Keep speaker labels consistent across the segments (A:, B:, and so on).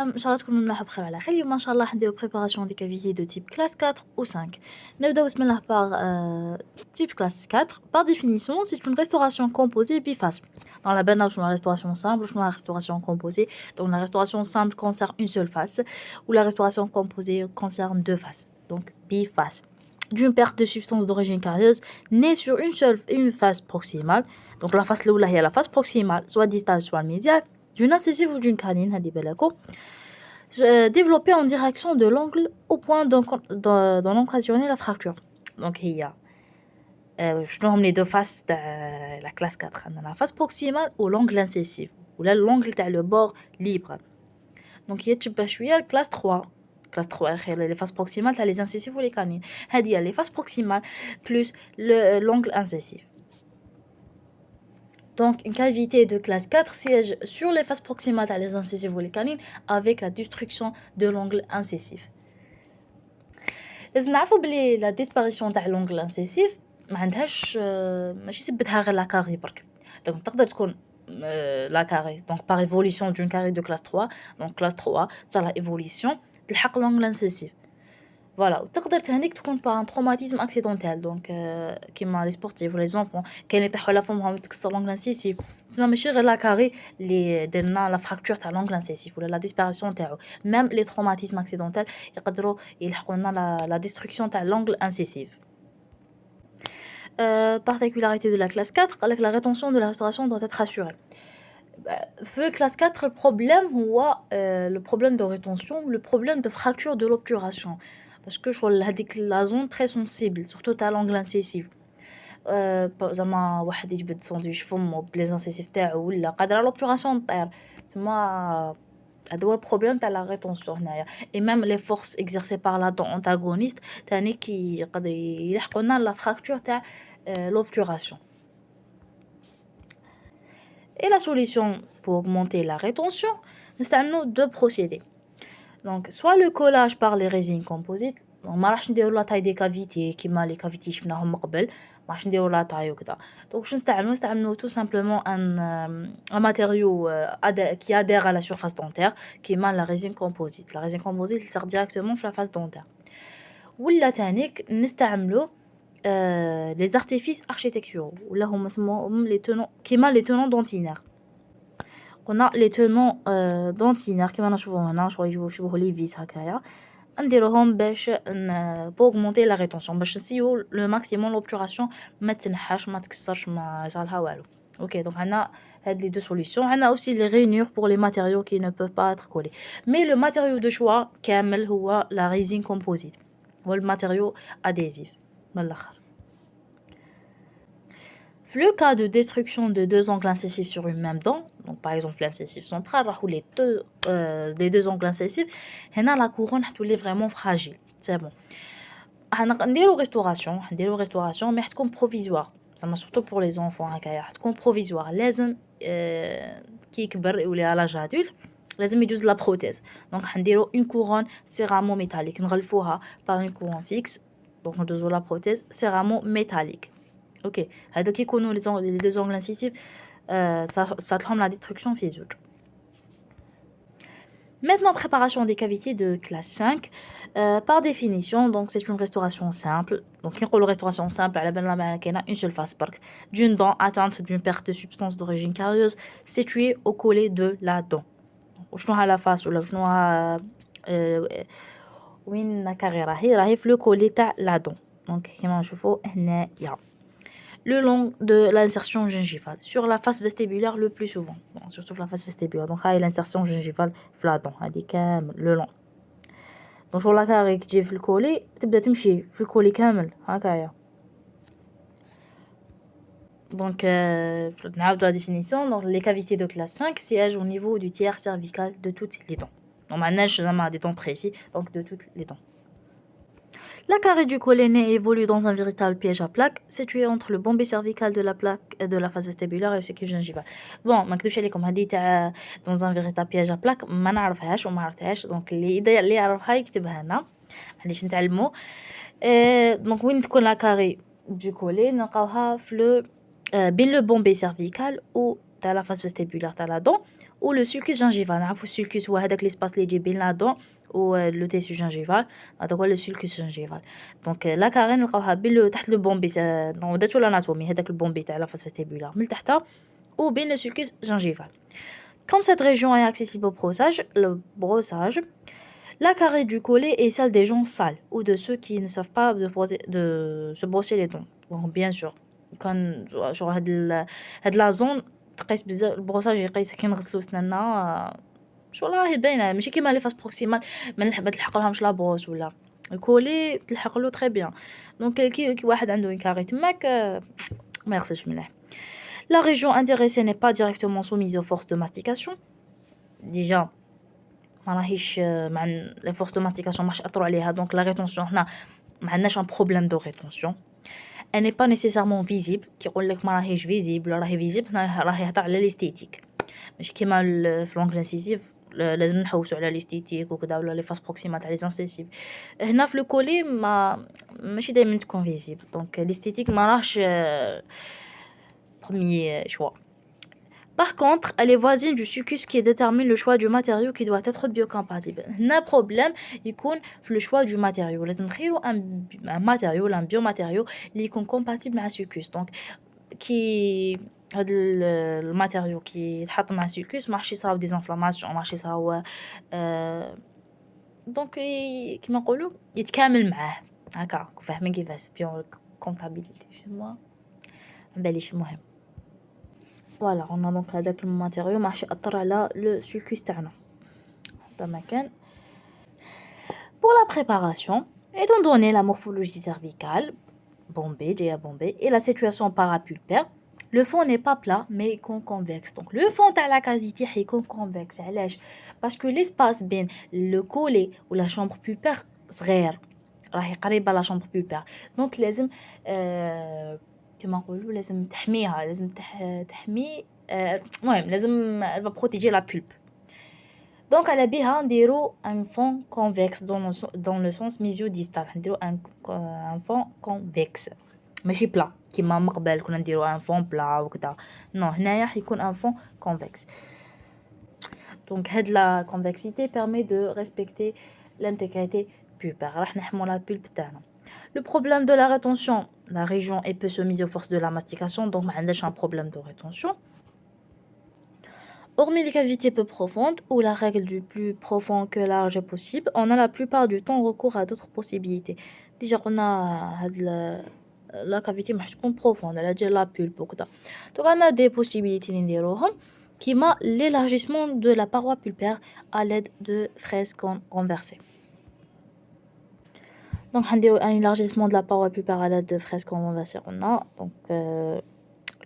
A: إن شاء الله تكونوا ملاحة بخير على خير. اليوم إن شاء الله حنديرو préparation des cavités de type classe 4 ou 5. نبداو بسم الله par type classe 4. Par définition, c'est une restauration composée biface. Dans la بنا شنو la restauration simple شنو la restauration composée. Donc la restauration simple concerne une seule face ou la restauration composée concerne deux faces. Donc biface. D'une perte de substance d'origine carieuse née sur une face proximale. Donc la face الأولى هي la face proximale, soit distale soit médiale, d'une incisive ou d'une canine, هادي بالكم. Développé en direction de l'angle au point d'en occasionner la fracture. Donc il y a je nomme les deux faces de la classe 4. On a la face proximale ou l'angle incisive ou là l'angle تاع le bord libre. Donc يتشبه شويه classe 3. Classe 3 les faces proximales تاع les incisives ou les canines. هذه les faces proximales plus l'angle incisif. Donc, une cavité de classe 4 siège sur les faces proximales à les incisives ou les canines avec la destruction de l'angle incisif. لازم نعرفوا بلي la disparition تاع l'angle incisif ما عندهاش ماشي سبتها غير لا كاري برك. donc تقدر تكون la carré donc par évolution d'une carré de classe 3 donc classe 3 ça la évolution تلحق l'angle incisif. Voilà, وتقدر تهنيك تكون par un traumatisme accidentel donc كيما les sportifs ou les enfants كاين اللي يطيحوا على فمهم تكسر l'angle incisif تسمى ماشي غير لا كاري اللي درنا la fracture تاع l'angle incisif ولا la disparition تاعو même les traumatismes accidentels يقدروا يلحقوا لنا la destruction تاع l'angle incisif. Particularité de la classe 4 قالك la rétention de la restauration doit être assurée. في classe 4 البروبليم هو le problème de rétention le problème de fracture de l'obturation parce que شغل هذيك la zone très sensible surtout تاع l'angle incisif زعما واحد يجبد ساندويش فمو بلي انسيسيف تاعو ولا قادره لوبتوراسيون طير تما هذا هو البروبليم تاع لا ريتونسيون هنايا اي ميم لي فورس اكزercées par la dent antagoniste تاني كي يقدر يلحقوا لنا لا فراكتور تاع l'obturation. Et la solution pour augmenter la rétention, نستعملوا deux procédés. Donc soit le collage par les résines composites, donc ما راحش نديروا لا تاي دي كافيتي كيما لي كافيتي شفناهم من قبل، ما راحش نديروا لا تاي وكذا. Donc واش نستعملوا tout simplement un matériau qui adhère à la surface dentaire كيما la résine composite. La résine composite elle sert directement sur la face dentaire. ولا تانيك نستعملوا les artifices architecturaux ولا هما اسمهم les tenons كيما les tenons dentinaires. On a les tenons dentinaires كيما نشوفوا هنا شغل يجيو يشبهوا لي فيس هكايا نديروهم باش pour augmenter la rétention باش نسيو le maximum l'obturation ما تنحاش ما تكسرش ما يصالها والو. OK donc عندنا هاد les deux solutions. عندنا aussi les rainures pour les matériaux qui ne peuvent pas être collés. Mais le matériau de choix كامل هو la résine composite. هو le matériau adhésif من الآخر. Le cas de destruction de deux angles incisifs sur une même dent, donc par exemple l'incisif central ou les deux angles incisifs, la couronne est vraiment fragile. C'est bon. نديرو restauration mais تكون provisoire. Ça m'a surtout pour les enfants تكون provisoire. لازم كي يكبر يولي à l'âge adulte لازم يجوز la prothèse. Donc نديرو une couronne céramo-métallique نغلفوها par une couronne fixe. Donc ندوزو la prothèse céramo-métallique. OK. هادوك يكونوا les deux angles incisifs ça تلهم la destruction في زوج. Maintenant préparation des cavités de classe 5 par définition donc c'est une restauration simple. Donc كي نقولوا restauration simple على بالنا معناها كاينه une seule face برك d'une dent atteinte d'une perte de substance d'origine carieuse située au collet de la dent. وشنو ها la face ولا شنو ها وين كاري راهي في le collet تاع la dent. Donc كيما نشوفوا هنايا le long de l'insertion gingivale sur la face vestibulaire le plus souvent. Bon, surtout la face vestibulaire. Donc, là, l'insertion gingivale flattante. Le long. Donc, sur la carré qui est le collet, tu peux تمشي في الكولي كامل هكايا. Donc, نعاود la définition. Donc, les cavités de classe 5 siègent au niveau du tiers cervical de toutes les dents. On manage des dents précis, donc de toutes les dents. La carrée du collet nez évolue dans un véritable piège à plaques situé entre le bombé cervical de la plaque de la face vestibulaire et ce qui est gingival. Bon, ما نكذبش عليكم هذه تاع dans un véritable piège à plaques ما نعرفهاش وما عرفتهاش دونك اللي يعرفها يكتبها لنا معليش نتعلموا. دونك وين تكون لا كاري du collet نلقاوها في بين le bombé cervical ou تاع la face vestibulaire تاع la dent ou le sulcus gingival. نعرفوا الsulcus هو هذاك l'espace اللي يجي بين la dent و le tissu gingival. هذاك هو le sulcus gingival. Donc la carène نلقاوها بين تحت le bombé dans درتو l'anatomie هذاك البومبي تاع la fosse vestibulaire من تحتها ou bien le sulcus gingival. Comme cette région est accessible au brossage, la carie du collet est celle des gens sales ou de ceux qui ne savent pas de se brosser les dents. Bon, bien sûr, quand sur هاد la zone تقيس بزاف البروساج يقيس كي نغسلو سنانا شغل راهي باينه ماشي كيما لي فاس بروكسيمال ما تلحق لهمش لا بروس ولا الكولي تلحق له تري بيان. دونك كي واحد عنده une carie تماك ما يغسلش مليح. La région intéressée n'est pas directement soumise aux forces de mastication. Déjà, les forces de mastication marchent à عليها, donc la rétention هنا ما عندناش un problème de rétention. Elle n'est pas nécessairement visible. كي يقول لك ما راهيش visible راهي visible هنا راهي يهضر على l'esthétique. ماشي كيما في l'ongle incisif لازم نحوسوا على l'esthétique وكذا ولا les faces proximales تاع les incisives. هنا في le collet ماشي دايما تكون visible. Donc l'esthétique ما راهش premier choix. Par contre, elle est voisine du sulcus qui détermine le choix du matériau qui doit être biocompatible. Un problème, il y a le choix du matériau. Les نخيروا un matériau, un biomatériau qui est compatible avec le sulcus. Donc, qui le matériau qui يتحط مع السلكوس ما راحش يصراو des inflammations ما راحش يصراو دونك كيما نقولوا يتكامل معاه هكا فاهمين كيفاش بيو كومباتيبيليتي شنو باليش المهم. Voilà, on a donc هذاك الماتيريو ما راحش يأثر على لو سلكوس تاعنا هذا ما كان. Pour la préparation, étant donné la morphologie cervicale bombée, جايه bombée et la situation parapulpaire, le fond n'est pas plat mais convexe. Donc le fond تاع la cavité حيكون convexe. علاش؟ parce que l'espace بين le collet ou la chambre pulpaire صغير راهي قريبه لا chambre pulpaire. Donc لازم كما نقولوا لازم تحميها لازم تحمي المهم لازم elle va protéger la pulpe. Donc على بها نديرو un fond convexe dans le sens mésiodistal نديرو un fond convexe ماشي بلا كيما من قبل كنا نديرو un fond بلا وكذا. نو هنايا حيكون un fond convexe. Donc هاد la convexité permet de respecter l'intégrité pulpaire راح نحمو la pulpe تاعنا. Le problème de la rétention, la région est peu soumise aux forces de la mastication, donc ما عندهاش un problème de rétention. Hormis les cavités peu profondes, où la règle du plus profond que large est possible, on a la plupart du temps recours à d'autres possibilités. Déjà, on a la cavité تكون profonde, elle a déjà la pulpe وكذا. Donc, on a des possibilités نديروهم كيما l'élargissement de la paroi pulpaire à l'aide de fraises renversées. Donc, on a un élargissement de la paroi pulpaire à l'aide de fraises renversées. On a donc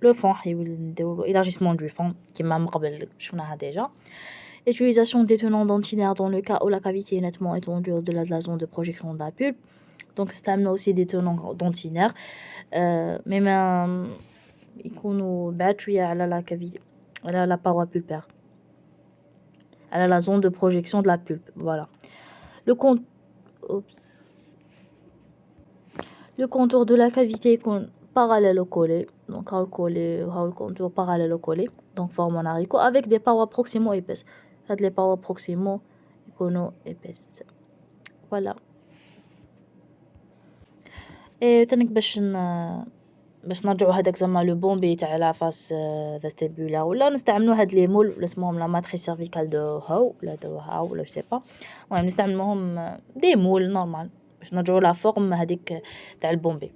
A: le fond, l'élargissement du fond, qui m'a déjà. Utilisation des tenants dentinaires dans le cas où la cavité est nettement étendue au-delà de la zone de projection de la pulpe. Donc, c'est amené aussi des tenants dentinaires. Mais ils sont battus à la cavité, à la paroi pulpaire, à la zone de projection de la pulpe. Voilà. Le contour de la cavité est parallèle au collet. Donc, le contour parallèle au collet. Donc, forme un haricot avec des parois proximaux épaisses. Les parois proximaux épaisses. Voilà. Et تنك باش نرجعوا هذاك زعما لو بومبي تاع لا فاس فيستيبولار ولا نستعملوا هاد لي مول ولا اسمهم لا ماتريس سيرفيكال دو هاو ولا جو سي با. المهم نستعملوهم دي مول نورمال باش نرجعوا لا فورم هذيك تاع البومبي.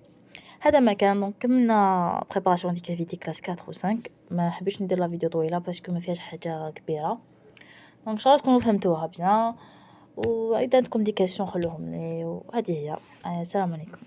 A: هذا ما كان دونك كملنا بريباراسيون دي كافيتي كلاس 4 و 5. ما حبيتش ندير لا فيديو طويله باسكو ما فيهاش حاجه كبيره. دونك ان شاء الله تكونوا فهمتوها بيان واذا عندكم دي كايسيون خلوهم لي وهذه هي. السلام عليكم.